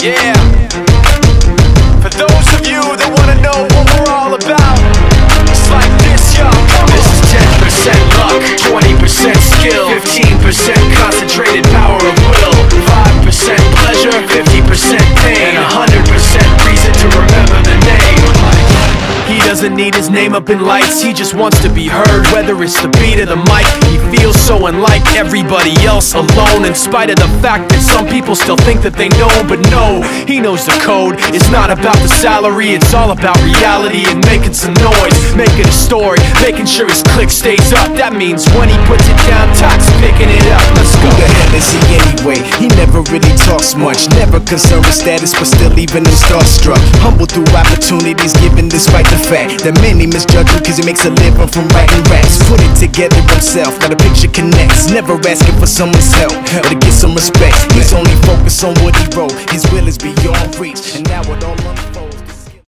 Yeah. For those of you that wanna know what we're all about, it's like this, yo. This is 10% luck, 20% skill, 15% concentrated power of will, 5% pleasure, 50% pain, and 100% reason to remember the name. He doesn't need his name up in lights, he just wants to be heard, whether it's the beat of the mic. He feels so unlike everybody else, alone, in spite of the fact that some people still think that they know him. But no, he knows the code. It's not about the salary, it's all about reality and making some noise, making a story, making sure his click stays up. That means when he puts it down, Tox picking it up. Let's go. Who the hell is he anyway? He never really talks much, never concerned with status, but still leaving him starstruck. Humble through opportunities, given despite the fact that many misjudge him cause he makes a living from writing raps. Put it together himself, now the picture connects. Never asking for someone's help or to get some respect. He's only focused on what he wrote. His will is beyond reach, and now it all unfolds.